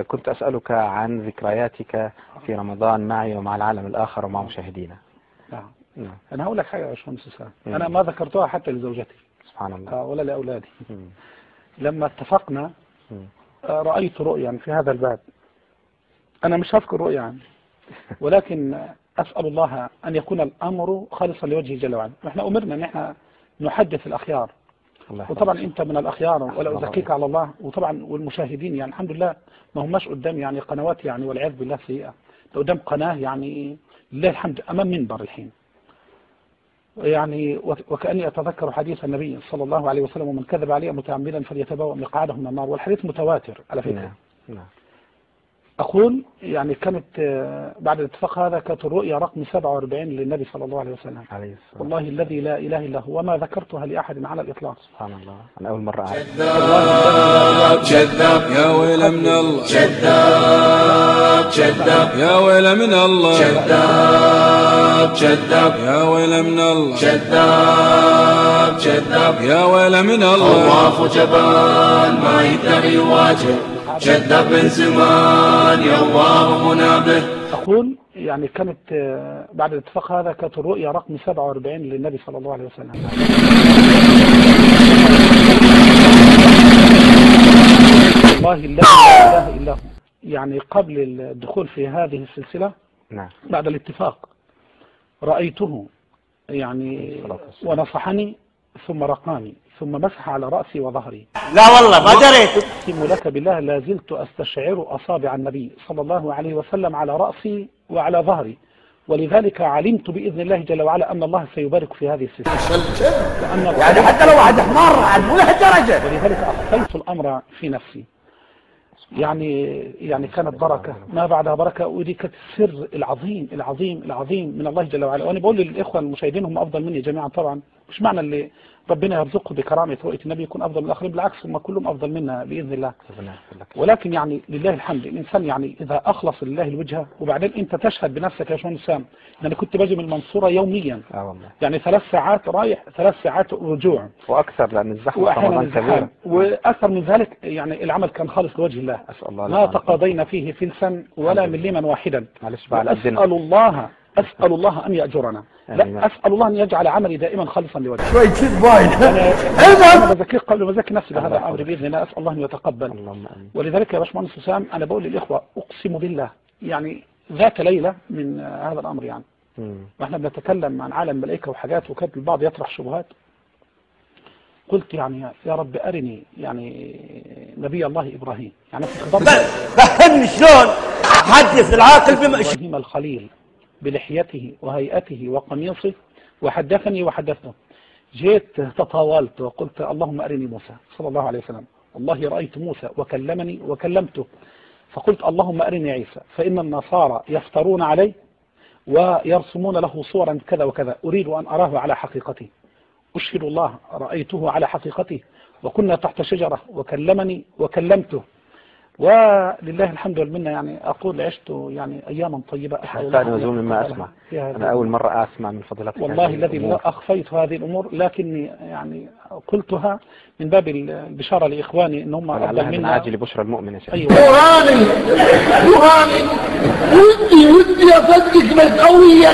كنت أسألك عن ذكرياتك في رمضان معي ومع العالم الآخر ومع مشاهدينا. نعم. أنا هقول لك حاجة يا باشمهندس أسامة، أنا ما ذكرتها حتى لزوجتي سبحان الله ولا لأولادي. لما اتفقنا رأيت رؤيا في هذا الباب، أنا مش هذكر رؤيا عنه، ولكن أسأل الله أن يكون الأمر خالصا لوجهه جل وعلا. نحن أمرنا أن احنا نحدث الأخيار، وطبعا أنت من الأخيار ولا أزكيك على الله، وطبعا والمشاهدين يعني الحمد لله ما هماش قدام يعني قنوات يعني والعياذ بالله سيئة، قدام قناة يعني لله الحمد أمام منبر الحين يعني، وكأني أتذكر حديث النبي صلى الله عليه وسلم: ومن كذب علي متعمدا فليتبوأ مقعده من النار، والحديث متواتر على فكرة. نعم. أقول يعني كانت بعد الاتفاق هذا كانت الرؤيا رقم 47 للنبي صلى الله عليه وسلم. والله الذي لا إله إلا هو، وما ذكرتها لأحد على الإطلاق. سبحان الله، أنا أول مرة أعرف. كذاب كذاب يا ويل من الله، كذاب كذاب يا ويل من الله، كذاب كذاب يا ويل من الله، كذاب كذاب يا ويل من الله. خواف جبان ما يقدر يواجه، كذاب من زمان يواه منابه. أقول يعني كانت بعد الاتفاق هذا كانت الرؤيا رقم 47 للنبي صلى الله عليه وسلم. والله الذي لا إله إلا هو، يعني قبل الدخول في هذه السلسلة بعد الاتفاق رأيته يعني ونصحني ثم رقاني ثم مسح على رأسي وظهري. لا والله ما دريت. أقسم لك بالله لا زلت أستشعر أصابع النبي صلى الله عليه وسلم على رأسي وعلى ظهري، ولذلك علمت بإذن الله جل وعلا أن الله سيبارك في هذه السلسلة، يعني حتى لو واحد حمار عاد مو لهالدرجة. ولذلك أخفيت الأمر في نفسي، يعني كانت بركة ما بعدها بركة، ودي كانت السر العظيم العظيم العظيم من الله جل وعلا. وأنا بقول للإخوة المشاهدين هم أفضل مني جميعا طبعا، مش معنى اللي ربنا يرزقه بكرامة رؤية النبي يكون أفضل من الآخرين، بالعكس هم كلهم أفضل منا بإذن الله. ولكن يعني لله الحمد الإنسان يعني إذا أخلص لله الوجهة، وبعدين أنت تشهد بنفسك يا شون سام، أنا كنت باجي من المنصورة يوميا يعني 3 ساعات رايح 3 ساعات رجوع وأكثر، لأن الزحمة رمضان كبيرة، وأكثر من ذلك يعني العمل كان خالص لوجه الله. أسأل الله ما تقاضينا فيه فلسا ولا مليما واحدا. أسأل الله أن يأجرنا، لا أسأل الله أن يجعل عملي دائما خالصا لوجهه. شوي كذب وايد. أنا بذكر قبل ما أذكر نفسي بهذا الأمر بإذن الله، أسأل الله أن يتقبل. ولذلك يا باشمهندس حسام أنا بقول للإخوة أقسم بالله يعني ذات ليلة من هذا الأمر يعني وإحنا بنتكلم عن عالم الملائكة وحاجات، وكان البعض يطرح شبهات، قلت يعني يا رب أرني يعني نبي الله إبراهيم، يعني في خطاب فهمني شلون حدث العاقل إبراهيم الخليل بلحيته وهيئته وقميصه، وحدثني وحدثته. جيت تطاولت وقلت اللهم أرني موسى صلى الله عليه وسلم، والله رأيت موسى وكلمني وكلمته، فقلت اللهم أرني عيسى، فإن النصارى يفترون عليه ويرسمون له صورا كذا وكذا، أريد أن أراه على حقيقته. أشهد الله رأيته على حقيقته، وكنا تحت شجرة وكلمني وكلمته، ولله الحمد والمنة. يعني أقول عشت يعني أياما طيبة. حتى نزول مما أسمع، أنا أول مرة أسمع من فضيلتك والله الذي لا أخفيت هذه الأمور، لكني يعني قلتها من باب البشارة لإخواني إن هم أفضل منا. من عاجل بشرى المؤمن يا شيخ. أيوة. ودي أصدق بس قوي